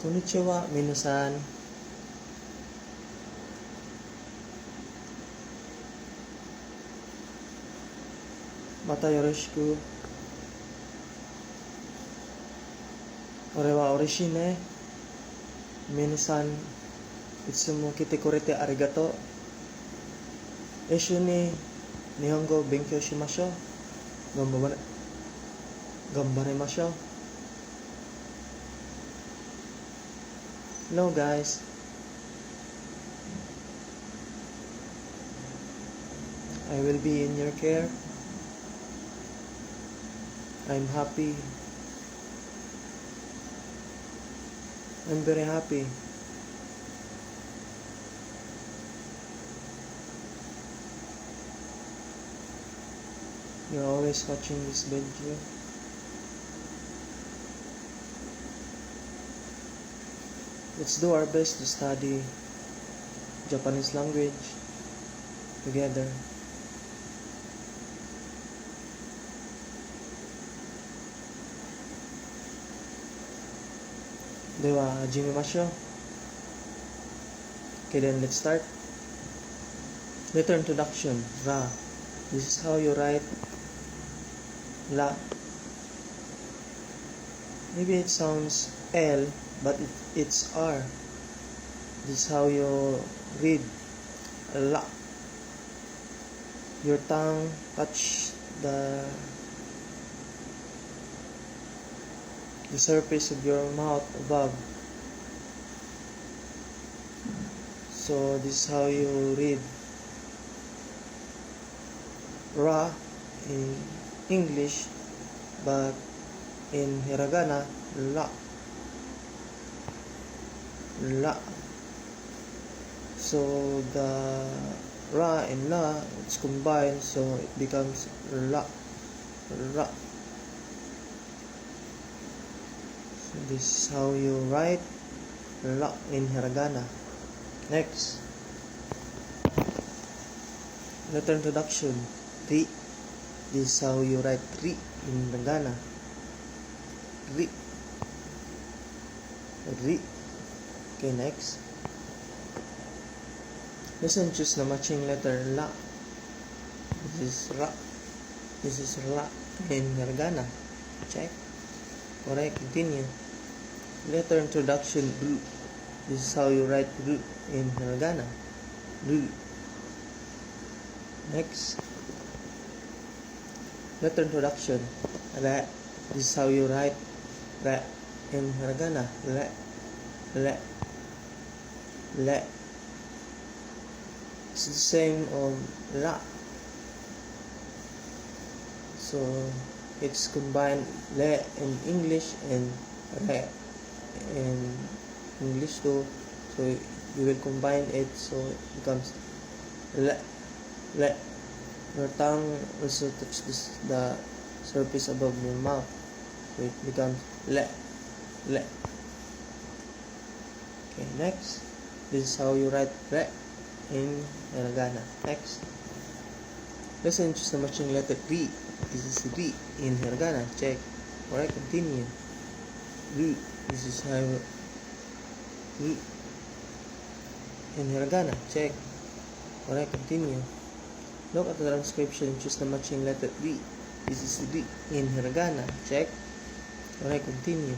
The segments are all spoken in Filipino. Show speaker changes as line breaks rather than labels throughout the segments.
Konnichiwa, minasan. Mata yoroshiku. Ore wa orishi ne. Minasan, itsumo kite kurete arigato. Eshu ni Nihongo benkyou shimashou. Gambarimashou. Hello guys. I will be in your care. I'm happy. I'm very happy. You're always watching this video. Let's do our best to study Japanese language together. Dewa, hajimemashou. Okay, then let's start. Letter introduction. Ra. This is how you write la. Maybe it sounds L, but it's R. This is how you read la. Your tongue touch the surface of your mouth above. So this is how you read ra in English, but in hiragana, la. La. So the ra and la, it's combined, so it becomes la. Ra. So this is how you write la in hiragana. Next, letter introduction. Ri. This is how you write ri in hiragana. Ri. Ri. Okay, next. Listen, choose the matching letter la. This is ra. This is la in hiragana. Check. Correct. Continue. Letter introduction. Ru. This is how you write ru in hiragana. Ru. Next. Letter introduction. Ra. This is how you write ra in hiragana. Ra. Ra. Ra. It's the same of la. So it's combined le in English and re in English too. So you will combine it, so it becomes le. Le. Your tongue also touches the surface above your mouth, so it becomes le. Le. Okay, next. This is how you write re in hiragana. Next. Listen, choose the matching letter ri. This is ri in hiragana. Check. Alright, continue. Ri. This is how ri in hiragana. Check. Alright, continue. Look at the transcription. Choose the matching letter ri. This is ri in hiragana. Check. Alright, continue.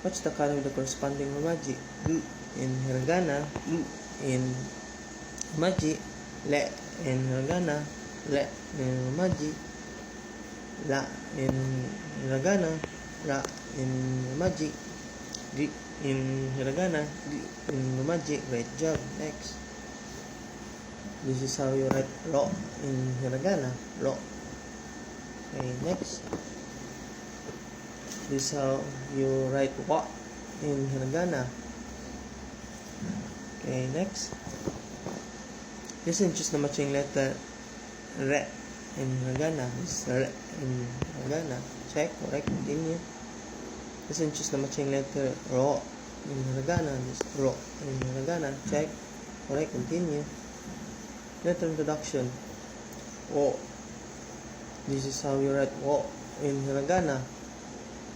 What's the color of the corresponding romaji? Ru in hiragana. Ru in romaji. Le in hiragana. Le in romaji. La in hiragana. La in romaji. Ri in hiragana. Ri in romaji. Great job. Next. This is how you write ro in hiragana. Ro. Okay, next. This is how you write wa in hiragana. Okay, next. Listen, choose the matching letter re in hiragana. This is re in hiragana. Check. Correct. Continue. Listen, choose the matching letter ro in hiragana. This is ro in hiragana. Check. Correct. Continue. Letter introduction. O. This is how you write o in hiragana.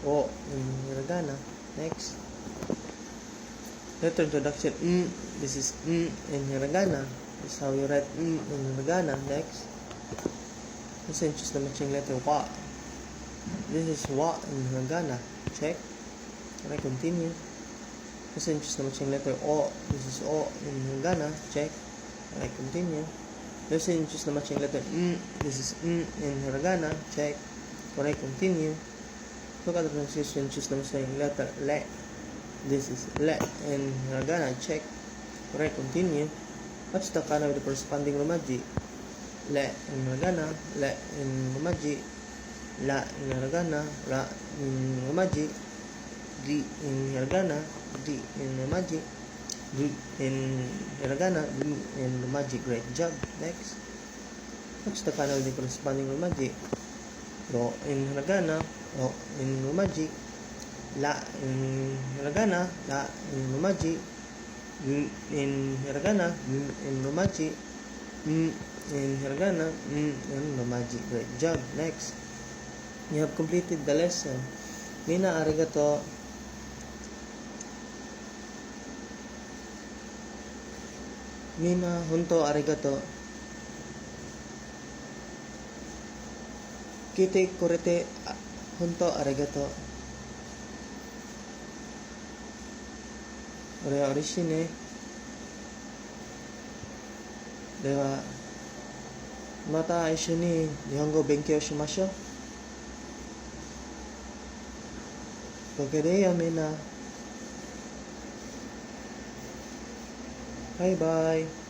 O in hiragana. Next. Letter introduction. This is in hiragana. This is how you write in hiragana. Next. Listen, choose the matching letter wa. This is wa in hiragana. Check. Can I continue? Listen, choose the matching letter o. This is o in hiragana. Check. Can I continue? Listen, choose the matching letter This is in hiragana. Check. Can I continue? Look at the pronunciation. Choose the matching letter le. This is le in hiragana. Check. Can I continue? Match the kana with the corresponding romaji. Le in hiragana. Le in romaji. La in hiragana. La in romaji. Di in hiragana. Di in romaji. Di in hiragana. Di in romaji. Great job. Next. Match the kana with the corresponding romaji. Ro in hiragana. Ro in romaji. La in hiragana. La in romaji. In hiragana. In romaji. In hiragana. In romaji. Great job. Next. You have completed the lesson. Mina arigato. Mina honto arigato. Kite korete honto arigato. Ore wa urishii ne. ではまた一緒に日本語を勉強しましょう。ごきげんようみんな。バイバイ。